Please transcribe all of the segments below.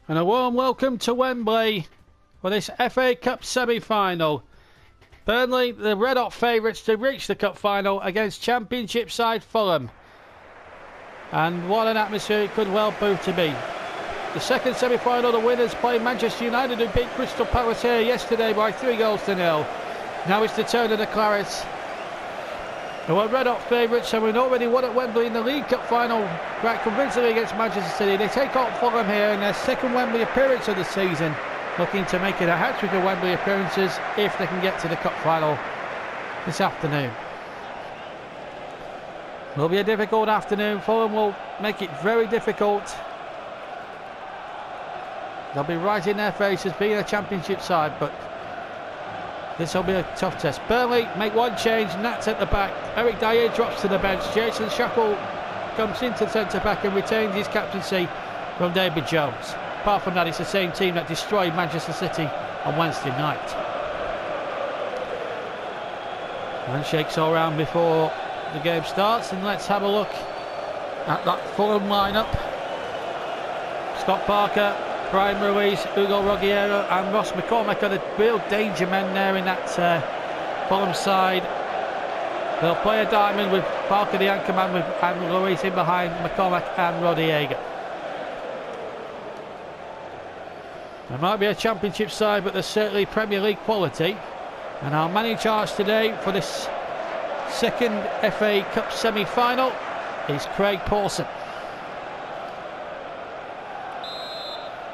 And a warm welcome to Wembley for this FA Cup semi-final. Burnley, the red-hot favourites to reach the cup final against Championship side Fulham. And what an atmosphere it could well prove to be. The second semi-final, the winners play Manchester United, who beat Crystal Palace here yesterday by 3-0. Now it's the turn of the Clarets, who are red-hot favourites, and we've already won at Wembley in the League Cup final quite convincingly against Manchester City. They take on Fuham here in their second Wembley appearance of the season, looking to make it a hat-trick of Wembley appearances if they can get to the cup final this afternoon. Will be a difficult afternoon. Fulham will make it very difficult. They'll be right in their faces being a Championship side, but this will be a tough test. Burnley make one change, Nats at the back. Eric Dyer drops to the bench. Jason Shackle comes into centre-back and retains his captaincy from David Jones. Apart from that, it's the same team that destroyed Manchester City on Wednesday night. Handshakes all round before the game starts, and let's have a look at that Fulham lineup. Scott Parker, Brian Ruiz, Hugo Ruggiero and Ross McCormack are the real danger men there in that Fulham side. They'll play a diamond with Parker the anchorman and Ruiz in behind McCormack and Ruggiero. There might be a Championship side, but there's certainly Premier League quality. And our man in charge today for this second FA Cup semi-final is Craig Pawson.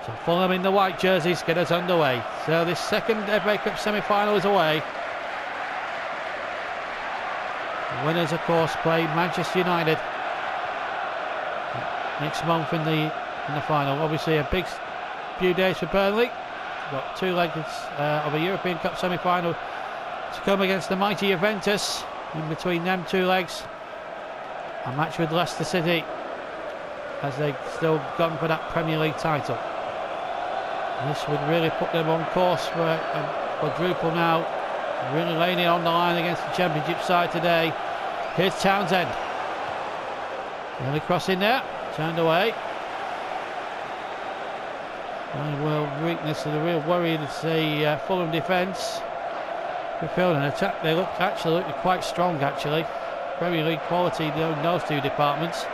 So Fulham in the white jerseys get us underway. So this second FA Cup semi-final is away. The winners, of course, play Manchester United next month in the final. Obviously, a big few days for Burnley. Got two legs of a European Cup semi-final to come against the mighty Juventus. In between them two legs, a match with Leicester City as they still gun for that Premier League title. This would really put them on course for a quadruple now, really laying it on the line against the Championship side today. Here's Townsend, early cross in there, turned away. And real weakness and the real worry is the Fulham defence. Midfield and attack, they look quite strong actually. Premier League quality in those two departments.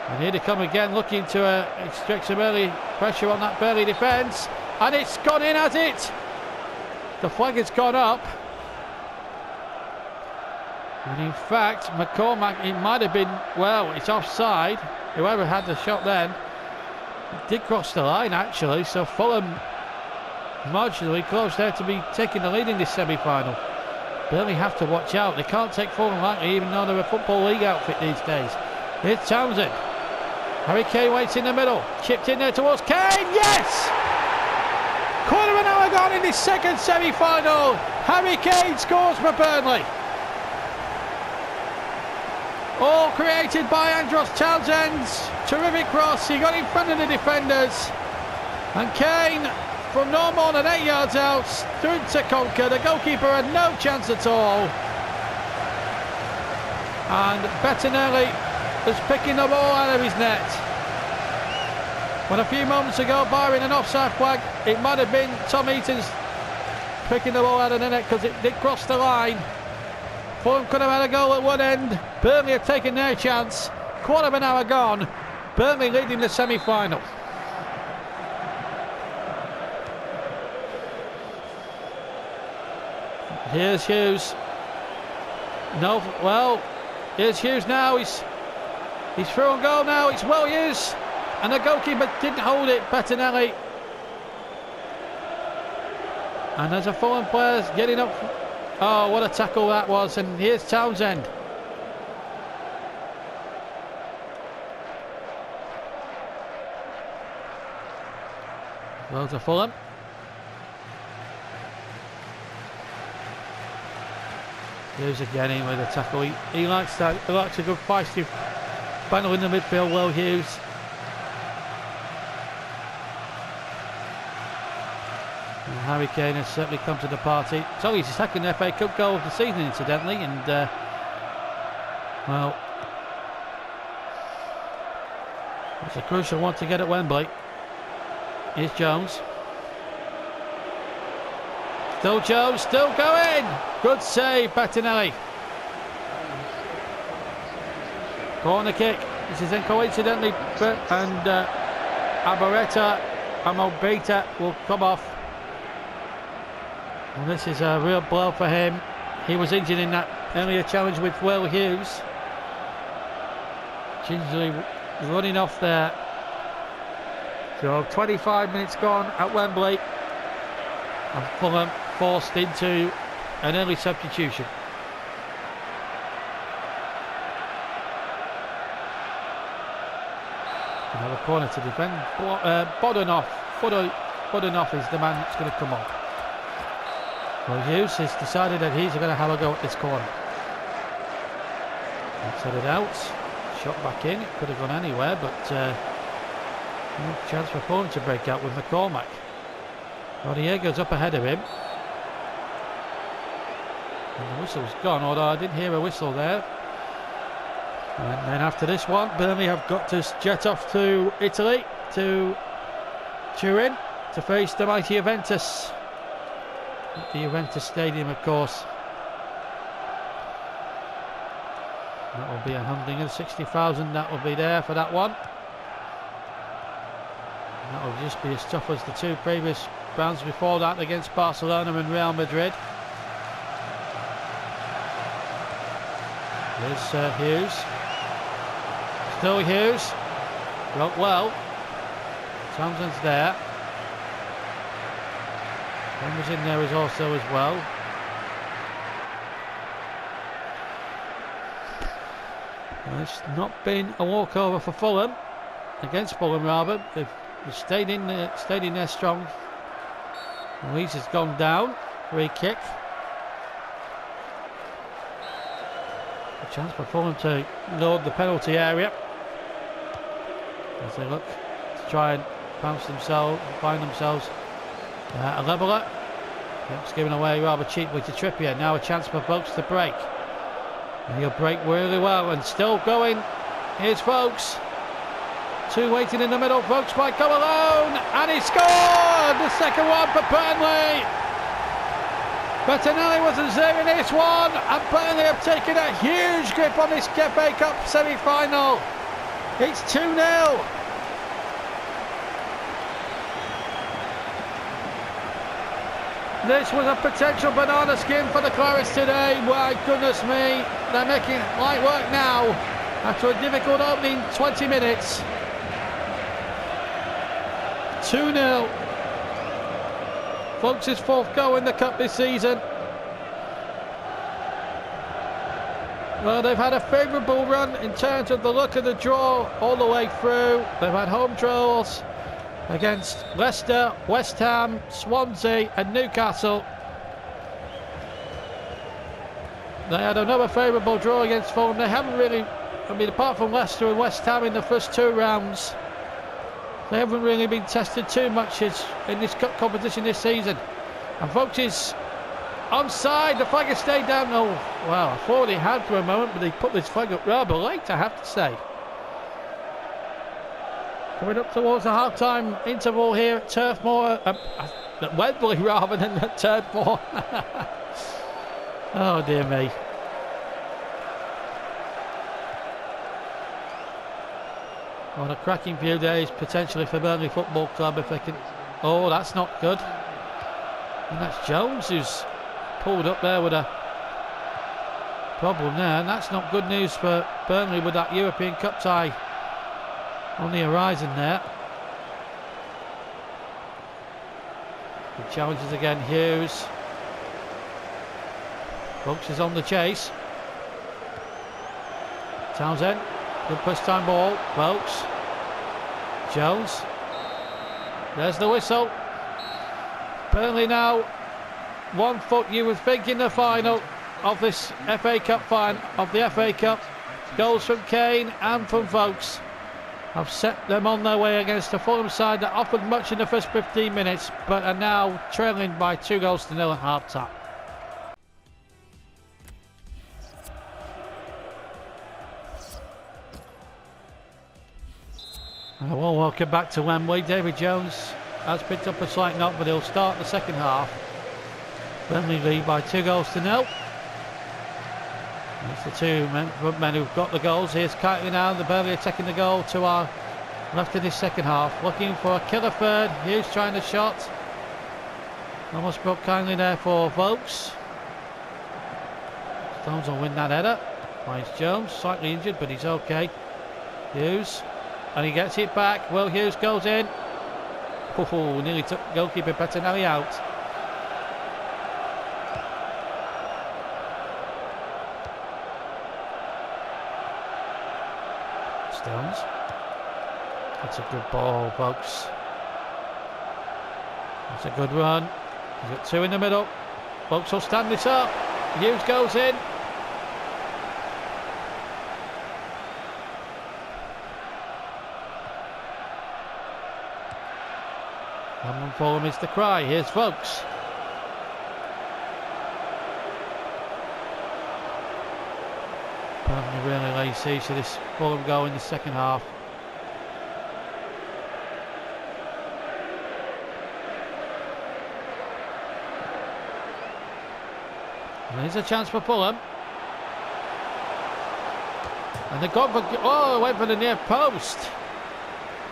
And here they come again, looking to extract some early pressure on that Burnley defence. And it's gone in, has it? The flag has gone up. And in fact, McCormack, it might have been, well, it's offside. Whoever had the shot then, it did cross the line actually, so Fulham marginally close there to be taking the lead in this semi-final. Burnley have to watch out. They can't take Fulham lightly, even though they're a Football League outfit these days. Here's Townsend. Harry Kane waits in the middle. Chipped in there towards Kane. Yes! Quarter of an hour gone in this second semi-final. Harry Kane scores for Burnley. All created by Andros Townsend's terrific cross. He got in front of the defenders. And Kane, from no more than 8 yards out, stood to conquer. The goalkeeper had no chance at all. And Bettinelli was picking the ball out of his net. When a few moments ago, barring an offside flag, it might have been Tom Eaton's picking the ball out of the net because it did cross the line. Fulham could have had a goal at one end. Burnley have taken their chance. Quarter of an hour gone. Burnley leading the semi-final. Here's Hughes. No, well, here's Hughes now. He's through on goal now. It's well used, and the goalkeeper didn't hold it. Bettinelli. And there's a Fulham player getting up. Oh, what a tackle that was! And here's Townsend. Well to Fulham. Hughes again in with a tackle. He likes that. He likes a good feisty battle in the midfield. Well, Hughes. And Harry Kane has certainly come to the party. It's only his second FA Cup goal of the season, incidentally, and well, It's a crucial one to get at Wembley. Here's Jones. Still Jones, still going! Good save, Bettinelli. Corner kick. This is then coincidentally, and Amobita will come off. And this is a real blow for him. He was injured in that earlier challenge with Will Hughes. Gingerly running off there. So 25 minutes gone at Wembley. And Fuham forced into an early substitution. Another corner to defend. Bodanov is the man that's going to come on. Well, Hughes has decided that he's going to have a go at this corner. Let's set it out. Shot back in. It could have gone anywhere, but no chance for Fuham to break out with McCormack. Rodriguez's up ahead of him. And the whistle's gone, although I didn't hear a whistle there. And then after this one, Burnley have got to jet off to Italy, to Turin, to face the mighty Juventus. At the Juventus Stadium, of course. That will be a hundred and 60,000 that will be there for that one. And that will just be as tough as the two previous rounds before that against Barcelona and Real Madrid. Here's Hughes. Still Hughes. Got well. Townsend's there. One was in there also as well. Well, it's not been a walkover for Fulham. Against Fulham rather. They've stayed in there strong. Luis has gone down. Free kick. A chance for Fulham to load the penalty area as they look to try and find themselves a leveller. It's given away rather cheaply to Trippier. Now a chance for Vokes to break. And he'll break really well and still going. Here's Vokes. Two waiting in the middle. Vokes might go alone and he scored the second one for Burnley. Bettinelli wasn't there in this one, and Burnley have taken a huge grip on this FA Cup semi-final. It's 2-0. This was a potential banana skin for the Clarids today. My goodness me, they're making light work now after a difficult opening 20 minutes. 2-0. Folks' fourth goal in the cup this season. Well, they've had a favourable run in terms of the look of the draw all the way through. They've had home draws against Leicester, West Ham, Swansea and Newcastle. They had another favourable draw against Fulham. They haven't really, apart from Leicester and West Ham in the first two rounds, they haven't really been tested too much in this cup competition this season. And folks is onside. The flag has stayed down. Oh, wow, I thought he had for a moment, but he put this flag up rather late, I have to say. Coming up towards the half-time interval here at Turf Moor, at Wembley rather than at Turf Moor. Oh dear me. On a cracking few days potentially for Burnley Football Club if they can. Oh, that's not good. And that's Jones who's pulled up there with a problem there, and that's not good news for Burnley with that European Cup tie on the horizon there. Good challenges again, Hughes. Brooks is on the chase. Townsend. Good first time ball. Brooks. Jones. There's the whistle. Burnley now 1 foot, you would think, in the final of this FA Cup the FA Cup. Goals from Kane and from Vokes have set them on their way against a Fulham side that offered much in the first 15 minutes, but are now trailing by 2-0 at half time. Well, welcome back to Wembley. David Jones has picked up a slight knock, but he'll start the second half. Burnley lead by 2-0. It's the two men who've got the goals. Here's Kiteley now. The Burnley attacking the goal to our left in this second half. Looking for a killer third. Hughes trying the shot. Almost broke kindly there for Vokes. Stones will win that header. Finds Jones. Slightly injured, but he's okay. Hughes. And he gets it back. Will Hughes goes in. Oh, nearly took goalkeeper Bettinelli out. Stones. That's a good ball, folks. That's a good run. He's got two in the middle. Folks will stand this up. Hughes goes in. And Fuham is the cry. Here's Folks. Probably really lay siege to this Fuham goal in the second half. And there's a chance for Fuham. And they've gone for... Oh, went for the near post.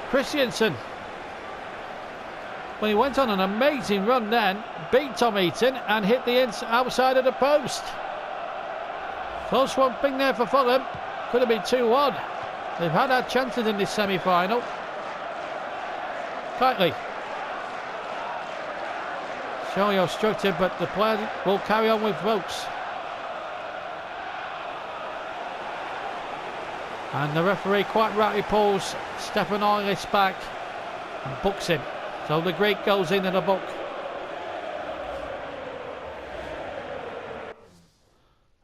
Christiansen. Well, he went on an amazing run then, beat Tom Eaton and hit the outside of the post. Close one thing there for Fulham. Could have been 2-1. They've had chances in this semi-final. Kiteley. Showing obstructed, but the player will carry on with Vokes. And the referee quite rightly pulls Stefan Eulis back and books him. So the Greek goes in a book.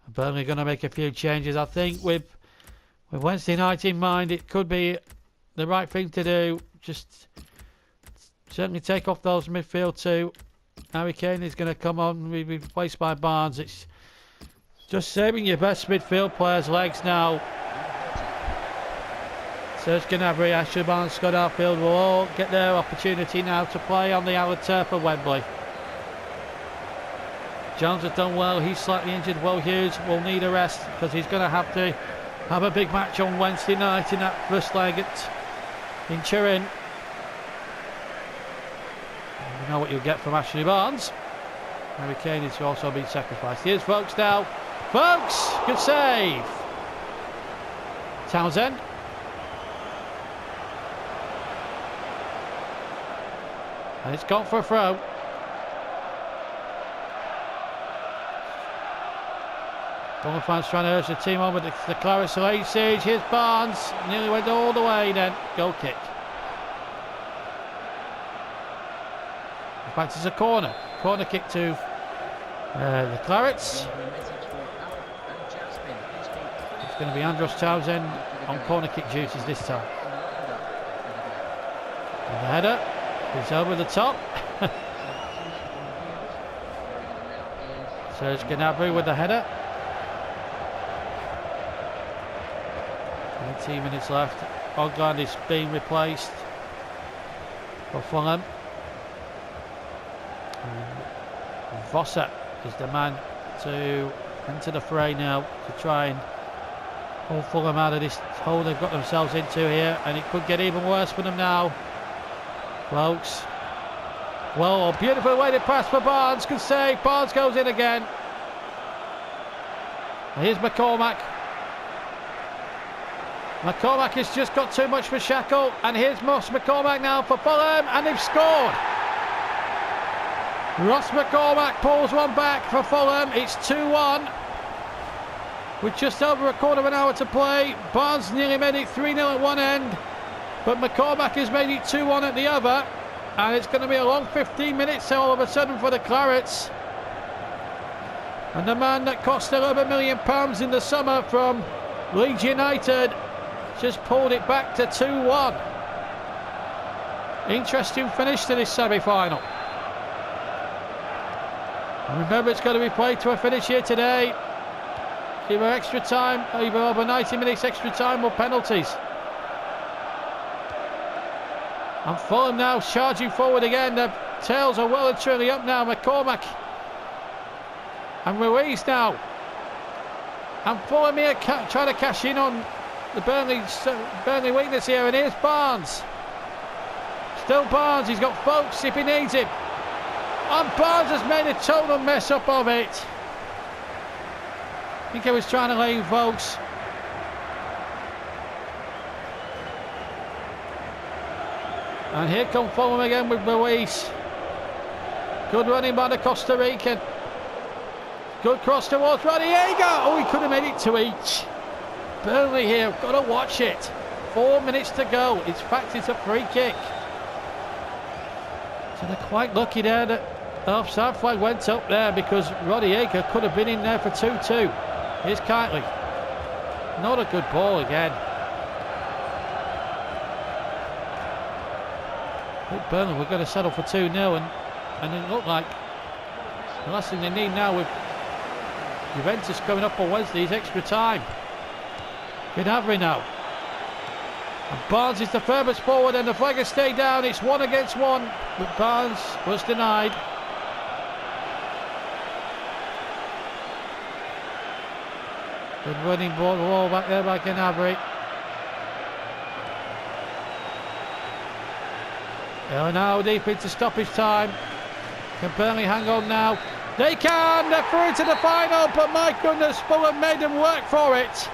Burnley going to make a few changes. I think with Wednesday night in mind, it could be the right thing to do. Just certainly take off those midfield two. Harry Kane is going to come on, be replaced by Barnes. It's just saving your best midfield players' legs now. Serge Gnabry, Ashley Barnes, Scott Arfield will all get their opportunity now to play on the hallowed turf of Wembley. Jones has done well, he's slightly injured. Will Hughes will need a rest because he's going to have a big match on Wednesday night in that first leg in Turin. You know what you'll get from Ashley Barnes. Harry Kane has also been sacrificed. Here's Vokes now. Vokes! Good save! Townsend. And it's gone for a throw. Fulham fans trying to urge the team on, but the Clarets late siege. Here's Barnes. Nearly went all the way then. Goal kick. In fact, it's a corner. Corner kick to the Clarets. It's going to be Andros Townsend on corner kick duties this time. And the header. He's over the top. Serge Gnabry with the header. 18 minutes left. Ogland is being replaced for Fulham. Vossa is the man to enter the fray now to try and pull Fulham out of this hole they've got themselves into here, and it could get even worse for them now. Folks. Well, a beautiful way to pass for Barnes. Good save. Barnes goes in again. And here's McCormack. McCormack has just got too much for Shackle. And here's Ross McCormack now for Fulham. And they've scored. Ross McCormack pulls one back for Fulham. It's 2-1. With just over a quarter of an hour to play. Barnes nearly made it 3-0 at one end. But McCormack has made it 2-1 at the other. And it's going to be a long 15 minutes all of a sudden for the Clarets. And the man that cost £11 million in the summer from Leeds United just pulled it back to 2-1. Interesting finish to this semi-final. And remember, it's going to be played to a finish here today. Either extra time, either over 90 minutes extra time or penalties. And Fulham now charging forward again. The tails are well and truly up now. McCormack and Ruiz now. And Fulham here trying to cash in on the Burnley weakness here. And here's Barnes. Still Barnes. He's got Folks if he needs him. And Barnes has made a total mess up of it. I think he was trying to lay Folks. And here come Fulham again with Ruiz. Good running by the Costa Rican. Good cross towards Rodrigo. Oh, he could have made it to each. Burnley here, got to watch it. 4 minutes to go. In fact, it's a free kick. So they're quite lucky there that the offside flag went up there, because Rodrigo could have been in there for 2-2. Here's Kitely. Not a good ball again. I think Burnley were going to settle for 2-0, and it looked like the last thing they need now with Juventus coming up on Wednesday is extra time. Gnabry now. And Barnes is the furthest forward, and the flag has stayed down. It's 1 against 1, but Barnes was denied. Good running ball back there by Gnabry. They are now deep into stoppage time. Can Burnley hang on now? They can! They're through to the final, but my goodness, Fulham made them work for it.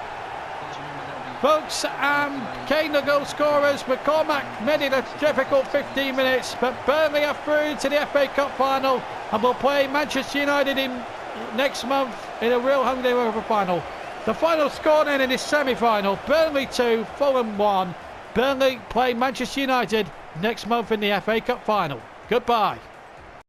Folks and Kane the goal scorers. McCormack made it a difficult 15 minutes, but Burnley are through to the FA Cup final and will play Manchester United in next month in a real hungry over final. The final score then in this semi-final: Burnley 2, Fulham 1. Burnley play Manchester United next month in the FA Cup final. Goodbye.